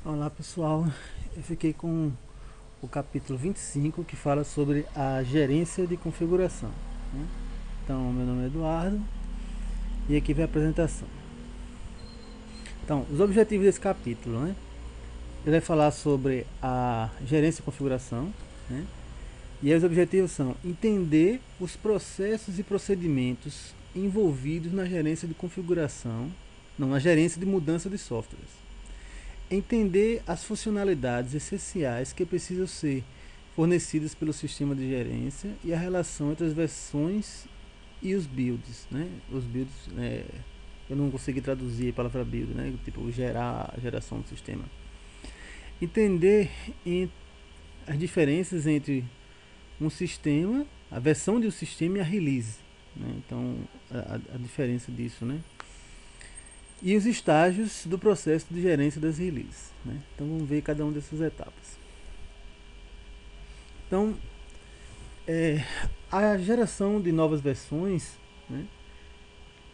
Olá pessoal, eu fiquei com o capítulo 25 que fala sobre a gerência de configuração, né? Então, meu nome é Eduardo e aqui vem a apresentação. Então, os objetivos desse capítulo, né? Ele vai falar sobre a gerência de configuração, né? E aí os objetivos são entender os processos e procedimentos envolvidos na gerência de configuração, não, na gerência de mudança de softwares. Entender as funcionalidades essenciais que precisam ser fornecidas pelo sistema de gerência e a relação entre as versões e os builds, né? Os builds, eu não consegui traduzir a palavra build, né? Tipo gerar a geração do sistema. Entender as diferenças entre um sistema, a versão de um sistema e a release, né? Então a diferença disso, né? E os estágios do processo de gerência das releases, né? Então vamos ver cada uma dessas etapas. Então, a geração de novas versões, né,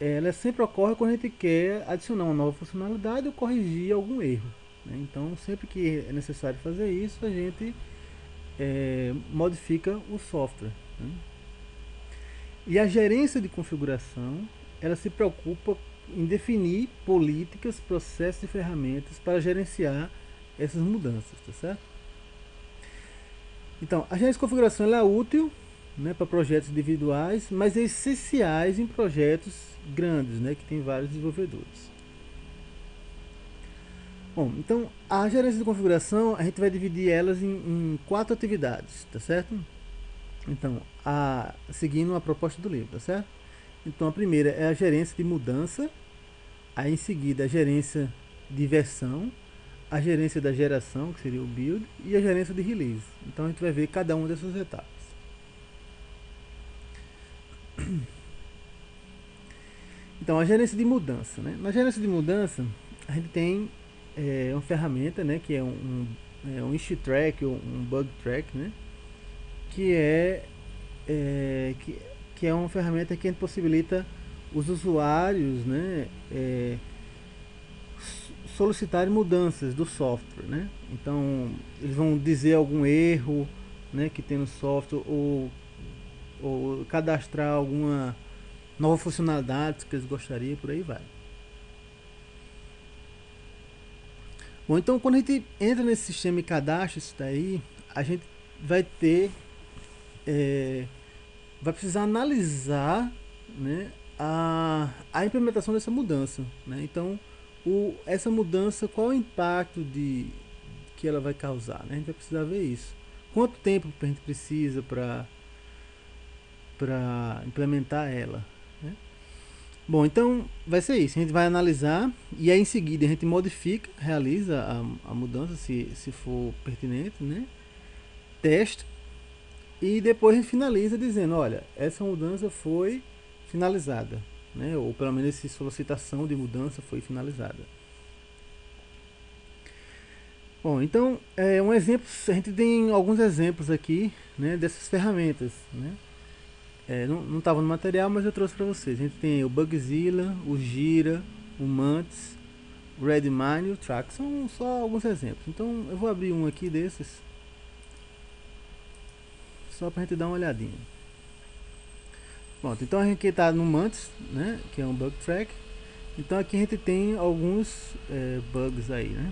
ela sempre ocorre quando a gente quer adicionar uma nova funcionalidade ou corrigir algum erro, né? Então, sempre que é necessário fazer isso, a gente modifica o software, né? E a gerência de configuração, ela se preocupa em definir políticas, processos e ferramentas para gerenciar essas mudanças, tá certo? Então, a gerência de configuração ela é útil, né, para projetos individuais, mas é essenciais em projetos grandes, né, que tem vários desenvolvedores. Bom, então a gerência de configuração a gente vai dividir elas em quatro atividades, tá certo? Então, seguindo a proposta do livro, tá certo? Então a primeira é a gerência de mudança, aí em seguida a gerência de versão, a gerência da geração, que seria o build, e a gerência de release. Então a gente vai ver cada uma dessas etapas. Então a gerência de mudança, né? Na gerência de mudança a gente tem uma ferramenta, né, que é um issue track ou um bug track, né, que é, que é uma ferramenta que possibilita os usuários, né, solicitarem mudanças do software, né? Então eles vão dizer algum erro, né, que tem no software ou cadastrar alguma nova funcionalidade que eles gostariam, por aí vai. Bom, então quando a gente entra nesse sistema e cadastra isso daí, a gente vai ter, é, vai precisar analisar, né, a implementação dessa mudança, né? Então, essa mudança, qual é o impacto que ela vai causar, né? A gente vai precisar ver isso. Quanto tempo a gente precisa para implementar ela, né? Bom, então vai ser isso. A gente vai analisar e aí em seguida a gente modifica, realiza a mudança se for pertinente, né? Testa e depois a gente finaliza dizendo, olha, essa mudança foi finalizada, né? Ou pelo menos essa solicitação de mudança foi finalizada. Bom, então um exemplo, a gente tem alguns exemplos aqui, né, dessas ferramentas, né? Não estava no material, mas eu trouxe para vocês. A gente tem o Bugzilla, o Gira, o Mantis, o Redmine e o Track. São só alguns exemplos. Então eu vou abrir um aqui desses, só para a gente dar uma olhadinha. Pronto, então a gente está no Mantis, né, que é um bug track. Então aqui a gente tem alguns bugs aí, né?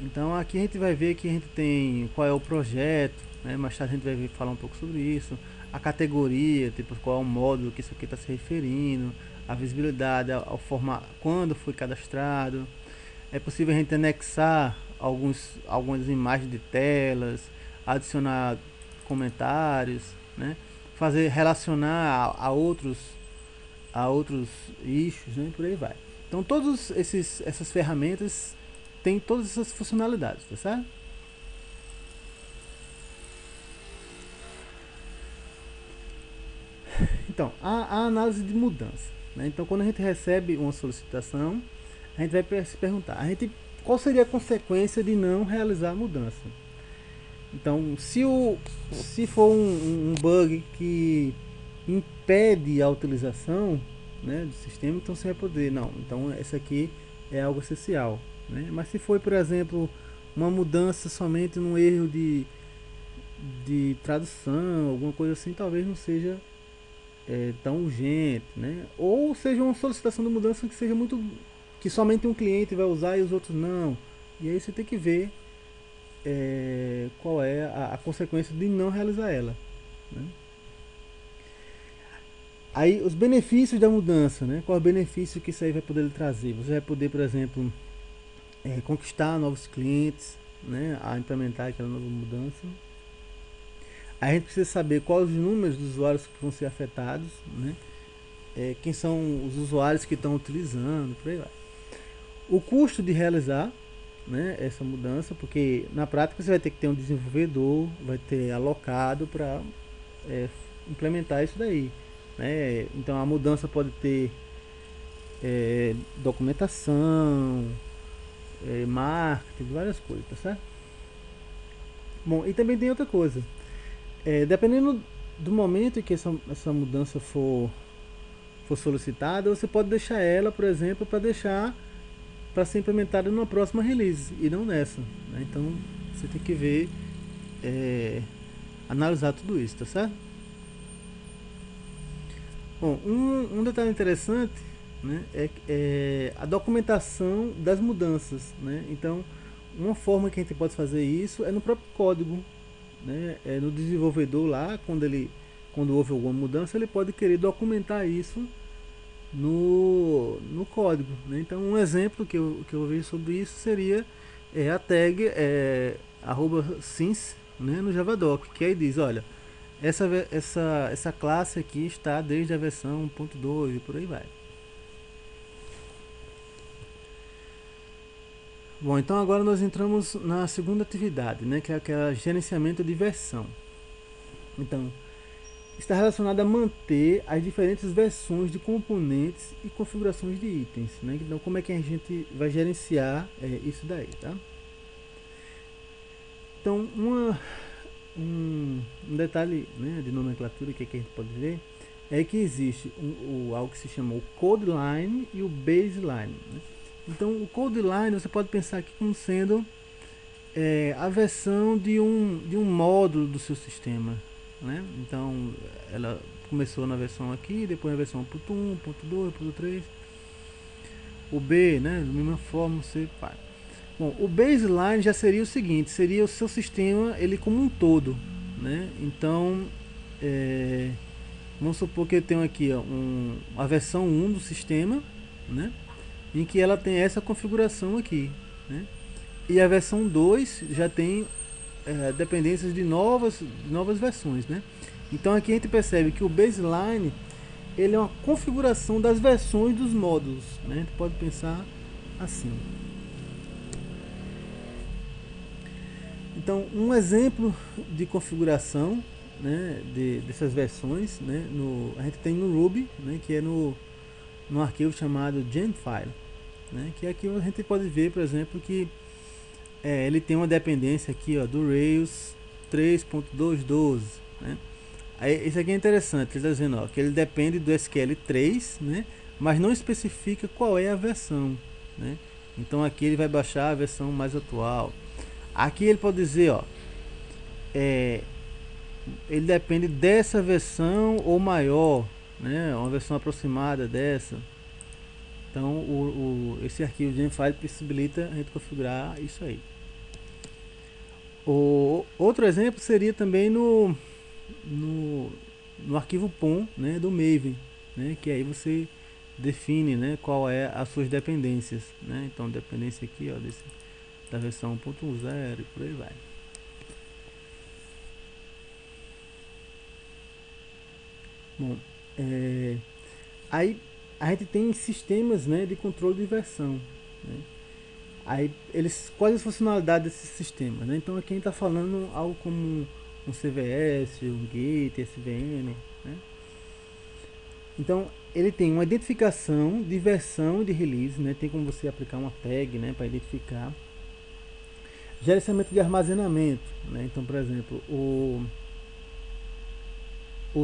Então aqui a gente vai ver que a gente tem qual é o projeto, né? Mais tarde a gente vai falar um pouco sobre isso. A categoria, tipo qual é o módulo que isso aqui está se referindo, a visibilidade, ao formar, quando foi cadastrado. É possível a gente anexar algumas imagens de telas, adicionar comentários, né? Fazer relacionar a outros issues, né? Por aí vai. Então todas essas ferramentas têm todas essas funcionalidades, tá certo? Então, a análise de mudança, né? Então quando a gente recebe uma solicitação, a gente vai se perguntar, qual seria a consequência de não realizar a mudança? Então, se for um bug que impede a utilização, né, do sistema, então você vai poder, não, então essa aqui é algo essencial, né? Mas se for, por exemplo, uma mudança somente num erro de tradução, alguma coisa assim, talvez não seja tão urgente, né? Ou seja uma solicitação de mudança que seja muito, que somente um cliente vai usar e os outros não. E aí você tem que ver qual é a consequência de não realizar ela, né? Aí os benefícios da mudança, né? Qual é o benefício que isso aí vai poder lhe trazer? Você vai poder, por exemplo, conquistar novos clientes, né? A implementar aquela nova mudança. A gente precisa saber quais os números dos usuários que vão ser afetados, né? Quem são os usuários que estão utilizando, por aí vai. O custo de realizar, né, essa mudança, porque na prática você vai ter que ter um desenvolvedor, vai ter alocado para implementar isso daí, né? Então a mudança pode ter documentação, marketing, várias coisas, tá certo? Bom, e também tem outra coisa. Dependendo do momento em que essa mudança for solicitada, você pode deixar ela, por exemplo, para deixar para ser implementada numa próxima release e não nessa, né? Então você tem que ver, analisar tudo isso, tá certo? Bom, um detalhe interessante, né, é a documentação das mudanças, né? Então, uma forma que a gente pode fazer isso é no próprio código, né? No desenvolvedor lá, quando houve alguma mudança, ele pode querer documentar isso no código, né? Então, um exemplo que eu vejo sobre isso seria a tag @since, né, no Javadoc, que aí diz, olha, essa classe aqui está desde a versão 1.2 e por aí vai. Bom, então agora nós entramos na segunda atividade, né, que é aquela gerenciamento de versão. Então, está relacionado a manter as diferentes versões de componentes e configurações de itens, né? Então, como é que a gente vai gerenciar isso daí, tá? Então, um detalhe, né, de nomenclatura que a gente pode ver é que existe algo que se chama o code line e o baseline, né? Então, o code line você pode pensar aqui como sendo a versão de um módulo do seu sistema, né? Então, ela começou na versão aqui, depois na versão 1.1, 1.2, 1.3. O B, né, da mesma forma você faz. Bom, o baseline já seria o seguinte, seria o seu sistema ele como um todo, né? Então, vamos supor que eu tenho aqui ó, a versão 1 do sistema, né, em que ela tem essa configuração aqui, né? E a versão 2 já tem dependências de novas versões, né? Então aqui a gente percebe que o baseline ele é uma configuração das versões dos módulos, né? A gente pode pensar assim. Então um exemplo de configuração, né, dessas versões, né, a gente tem no Ruby, né, que é no arquivo chamado genfile, né, que aqui a gente pode ver, por exemplo, que ele tem uma dependência aqui ó, do Rails 3.212, né? Aí, isso aqui é interessante, ele está dizendo ó, que ele depende do SQL3, né, mas não especifica qual é a versão, né? Então aqui ele vai baixar a versão mais atual. Aqui ele pode dizer ó, ele depende dessa versão ou maior, né, uma versão aproximada dessa. Então esse arquivo de genfile possibilita a gente configurar isso aí. Outro exemplo seria também no arquivo POM, né, do Maven, né, que aí você define, né, qual é as suas dependências, né? Então dependência aqui ó, da versão 1.0 e por aí vai. Bom, aí a gente tem sistemas, né, de controle de versão, né? Aí quais as funcionalidades desses sistemas, né? Então aqui a gente está falando algo como um CVS, um Git, SVN, né? Então ele tem uma identificação de versão e de release, né? Tem como você aplicar uma tag, né, para identificar. Gerenciamento de armazenamento, né? Então, por exemplo, o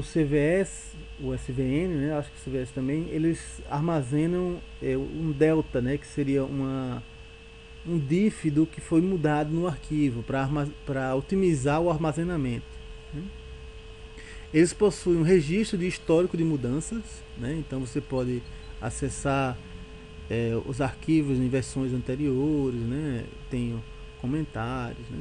CVS, o SVN, né? Acho que o CVS também, eles armazenam um delta, né? Que seria um diff do que foi mudado no arquivo para otimizar o armazenamento, né? Eles possuem um registro de histórico de mudanças, né? Então você pode acessar os arquivos em versões anteriores, né? Tem comentários, né?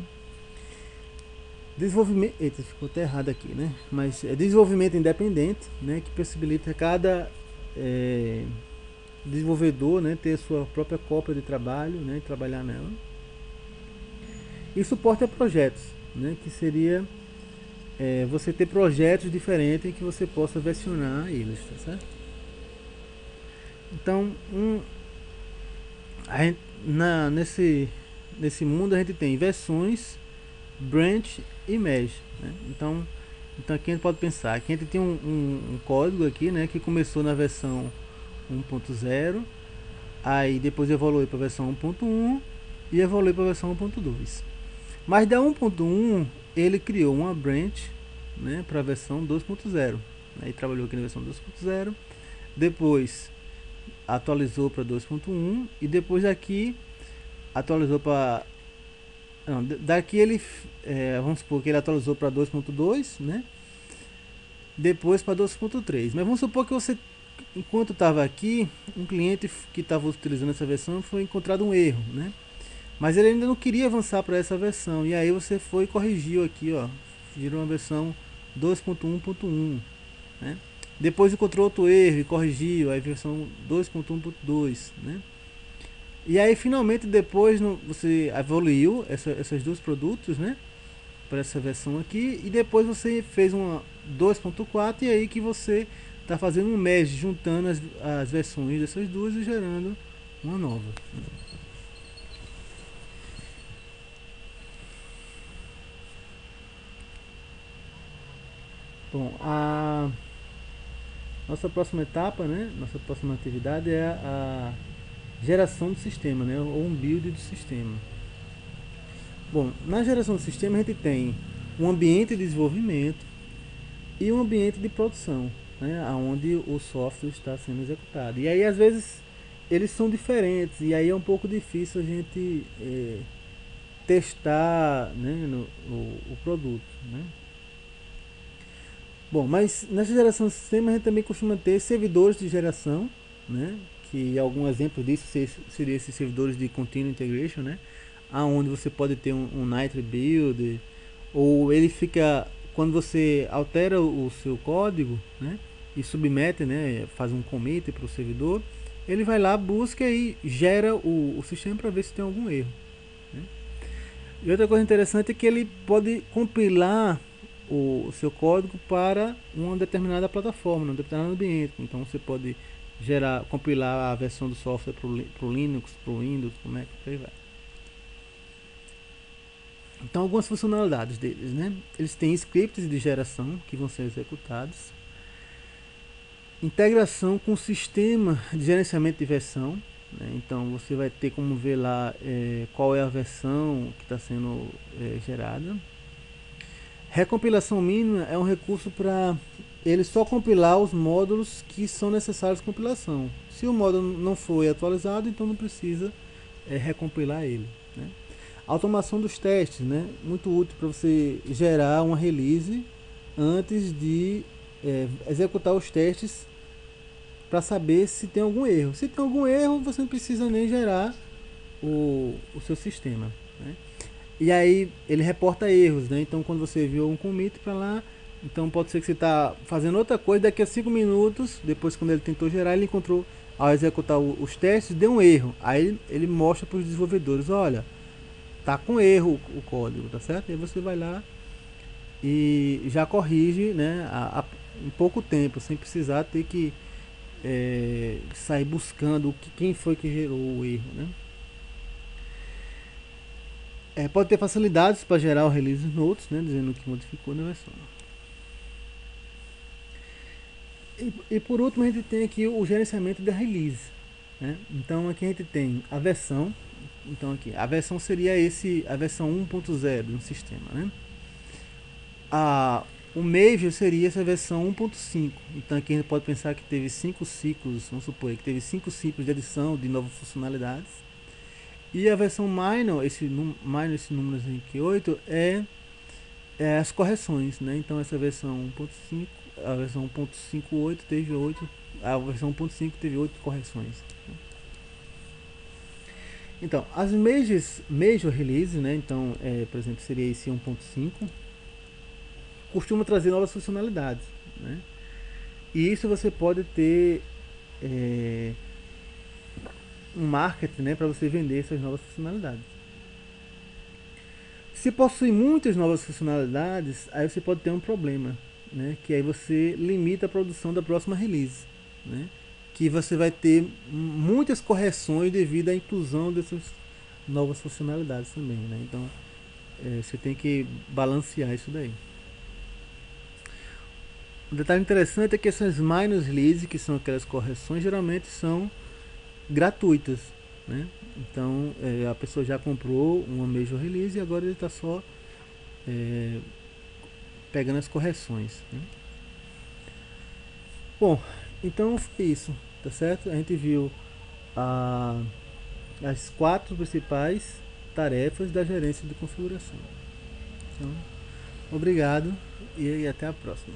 Desenvolvimento, eita, ficou até errado aqui, né? Mas é desenvolvimento independente, né? Que possibilita cada desenvolvedor, né, ter a sua própria cópia de trabalho, né? E trabalhar nela. E suporte a projetos, né? Que seria você ter projetos diferentes em que você possa versionar eles, tá certo? Então, nesse mundo a gente tem versões, branch e mesh, né? Então aqui a gente pode pensar que a gente tem um código aqui, né, que começou na versão 1.0, aí depois evoluiu para a versão 1.1 e evoluiu para a versão 1.2. Mas da 1.1 ele criou uma branch, né, para a versão 2.0. Aí trabalhou aqui na versão 2.0, depois atualizou para 2.1 e depois daqui atualizou para daqui ele vamos supor que ele atualizou para 2.2, né? Depois para 2.3. Mas vamos supor que você, enquanto estava aqui, um cliente que estava utilizando essa versão foi encontrado um erro, né? Mas ele ainda não queria avançar para essa versão e aí você foi e corrigiu aqui, ó, virou uma versão 2.1.1, né? Depois encontrou outro erro e corrigiu, aí versão 2.1.2, né? E aí finalmente depois você evoluiu esses dois produtos, né, para essa versão aqui, e depois você fez uma 2.4 e aí que você está fazendo um merge, juntando as versões dessas duas e gerando uma nova. Bom, a nossa próxima etapa, né, nossa próxima atividade é a geração do sistema, né, ou um build do sistema. Bom, na geração do sistema a gente tem um ambiente de desenvolvimento e um ambiente de produção, né, onde o software está sendo executado. E aí às vezes eles são diferentes e aí é um pouco difícil a gente testar, né, o produto, né. Bom, mas nessa geração de sistema a gente também costuma ter servidores de geração, né, que algum exemplo disso seria esses servidores de Continuous Integration, né, aonde você pode ter um Nitro Build, ou ele fica, quando você altera o seu código, né, e submete, né, faz um commit para o servidor, ele vai lá, busca e gera o sistema para ver se tem algum erro, né. E outra coisa interessante é que ele pode compilar o seu código para uma determinada plataforma, um determinado ambiente. Então você pode compilar a versão do software para o Linux, para o Windows, para o Mac, por aí vai. Então algumas funcionalidades deles, né? Eles têm scripts de geração que vão ser executados, integração com o sistema de gerenciamento de versão, né? Então você vai ter como ver lá qual é a versão que está sendo gerada. Recompilação mínima é um recurso para ele só compilar os módulos que são necessários de compilação. Se o módulo não foi atualizado, então não precisa recompilar ele, né? Automação dos testes, né? Muito útil para você gerar uma release antes de executar os testes para saber se tem algum erro. Se tem algum erro, você não precisa nem gerar o seu sistema, né? E aí ele reporta erros, né? Então quando você enviou um commit para lá, então pode ser que você está fazendo outra coisa, daqui a 5 minutos, depois quando ele tentou gerar, ele encontrou, ao executar os testes, deu um erro. Aí ele mostra para os desenvolvedores, olha, tá com erro o código, tá certo? E aí você vai lá e já corrige, né, em pouco tempo, sem precisar ter que sair buscando quem foi que gerou o erro, né? Pode ter facilidades para gerar o release notes, né, dizendo que modificou na versão. E por último a gente tem aqui o gerenciamento da release, né? Então aqui a gente tem a versão. Então aqui a versão seria a versão 1.0 do sistema, né? O Major seria essa versão 1.5. Então aqui a gente pode pensar que teve 5 ciclos, vamos supor que teve 5 ciclos de adição de novas funcionalidades. E a versão minor, minor, esse número aqui 8, é as correções, né? Então essa versão 1.5, a versão 1.58 teve 8, a versão 1.5 teve 8 correções. Então, as major releases, né? Então, por exemplo, seria esse 1.5, costuma trazer novas funcionalidades, né? E isso você pode ter um marketing, né, para você vender essas novas funcionalidades. Se possui muitas novas funcionalidades, aí você pode ter um problema, né, que aí você limita a produção da próxima release, né, que você vai ter muitas correções devido à inclusão dessas novas funcionalidades também, né. Então você tem que balancear isso daí. Um detalhe interessante é que essas minor releases, que são aquelas correções, geralmente são gratuitas, né? Então a pessoa já comprou uma major release e agora ele está só pegando as correções, né? Bom, então foi isso, tá certo? A gente viu as 4 principais tarefas da gerência de configuração. Então, obrigado e até a próxima.